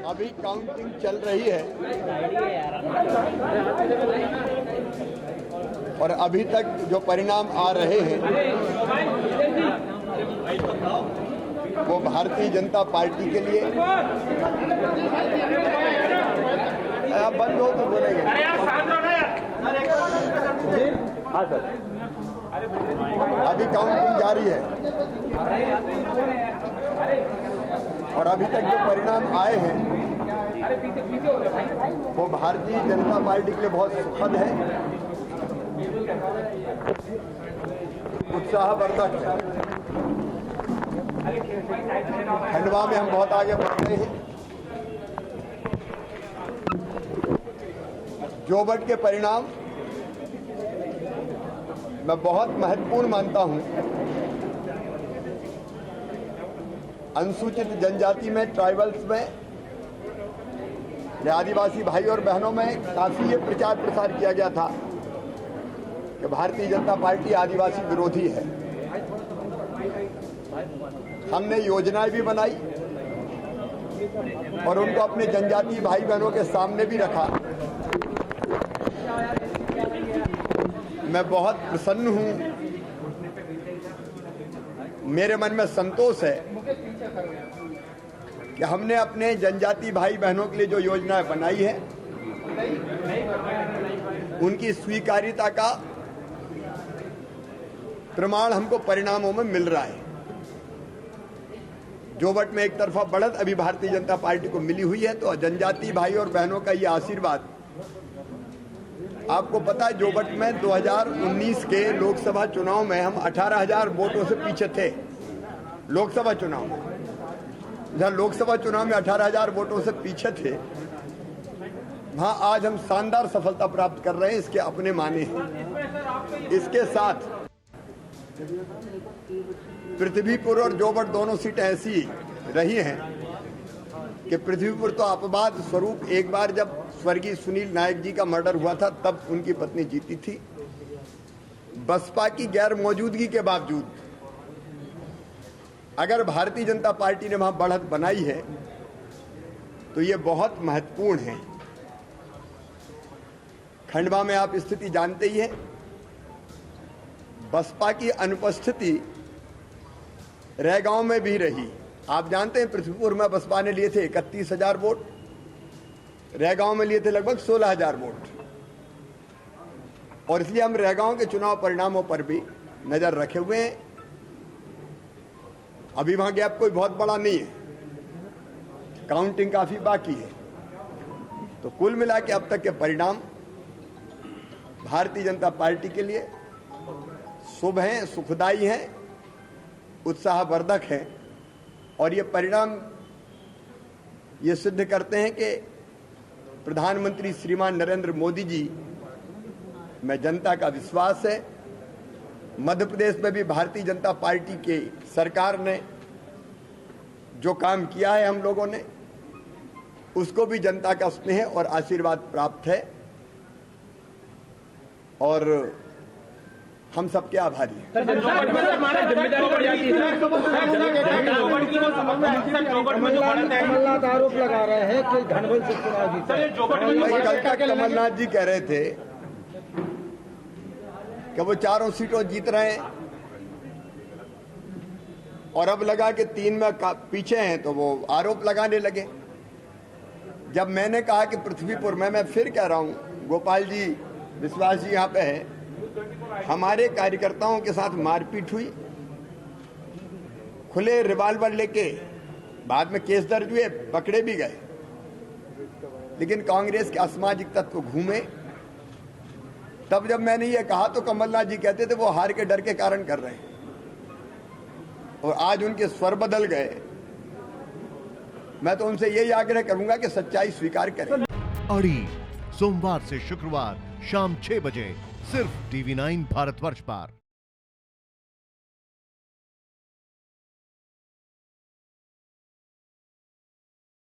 अभी काउंटिंग चल रही है और अभी तक जो परिणाम आ रहे हैं वो भारतीय जनता पार्टी के लिए आप बंद हो तो बोलेंगे। हाँ सर, अभी काउंटिंग जारी है और अभी तक जो परिणाम आए हैं वो भारतीय जनता पार्टी के लिए बहुत सुखद है, उत्साहवर्धक है। खंडवा में हम बहुत आगे बढ़ रहे हैं। जोबट के परिणाम मैं बहुत महत्वपूर्ण मानता हूं। अनुसूचित जनजाति में, ट्राइबल्स में, आदिवासी भाई और बहनों में काफी ये प्रचार प्रसार किया गया था कि भारतीय जनता पार्टी आदिवासी विरोधी है। हमने योजनाएं भी बनाई और उनको अपने जनजातीय भाई बहनों के सामने भी रखा। मैं बहुत प्रसन्न हूं, मेरे मन में संतोष है कि हमने अपने जनजातीय भाई बहनों के लिए जो योजनाएं बनाई है उनकी स्वीकार्यता का प्रमाण हमको परिणामों में मिल रहा है। जोबट में एक तरफा बढ़त अभी भारतीय जनता पार्टी को मिली हुई है, तो जनजातीय भाई और बहनों का ये आशीर्वाद, आपको पता है जोबट में 2019 के लोकसभा चुनाव में हम 18,000 वोटों से पीछे थे। लोकसभा चुनाव में, जहां लोकसभा चुनाव में 18,000 वोटों से पीछे थे, वहां आज हम शानदार सफलता प्राप्त कर रहे हैं। इसके अपने माने हैं। इसके साथ पृथ्वीपुर और जोबट दोनों सीटें ऐसी रही हैं कि पृथ्वीपुर तो अपवाद स्वरूप एक बार जब स्वर्गीय सुनील नायक जी का मर्डर हुआ था तब उनकी पत्नी जीती थी। बसपा की गैर मौजूदगी के बावजूद अगर भारतीय जनता पार्टी ने वहां बढ़त बनाई है तो ये बहुत महत्वपूर्ण है। खंडवा में आप स्थिति जानते ही हैं। बसपा की अनुपस्थिति रैगांव में भी रही। आप जानते हैं पृथ्वीपुर में बसपा ने लिए थे 31,000 वोट, रैगांव में लिए थे लगभग 16,000 वोट, और इसलिए हम रैगांव के चुनाव परिणामों पर भी नजर रखे हुए हैं। अभी वहां गैप कोई बहुत बड़ा नहीं है, काउंटिंग काफी बाकी है। तो कुल मिला के अब तक के परिणाम भारतीय जनता पार्टी के लिए शुभ हैं, सुखदायी हैं, उत्साहवर्धक हैं, और ये परिणाम ये सिद्ध करते हैं कि प्रधानमंत्री श्रीमान नरेंद्र मोदी जी में जनता का विश्वास है। मध्य प्रदेश में भी भारतीय जनता पार्टी की सरकार ने जो काम किया है हम लोगों ने, उसको भी जनता का स्नेह और आशीर्वाद प्राप्त है, और हम सबके आभारी हैं। कमलनाथ आरोप लगा रहे हैं कि धनबल से चुनाव जीता। कल तक कमलनाथ जी कह रहे थे कि वो 4 सीटों जीत रहे हैं, और अब लगा कि 3 में पीछे हैं तो वो आरोप लगाने लगे। जब मैंने कहा कि पृथ्वीपुर में, मैं फिर कह रहा हूं, गोपाल जी विश्वास जी यहाँ पे है, हमारे कार्यकर्ताओं के साथ मारपीट हुई, खुले रिवाल्वर लेके, बाद में केस दर्ज हुए, पकड़े भी गए, लेकिन कांग्रेस के असामाजिक तत्व घूमे। तब जब मैंने ये कहा तो कमलनाथ जी कहते थे वो हार के डर के कारण कर रहे हैं, और आज उनके स्वर बदल गए। मैं तो उनसे यही आग्रह करूंगा कि सच्चाई स्वीकार करें। अड़ी सोमवार से शुक्रवार शाम 6 बजे सिर्फ TV9 भारतवर्ष पर।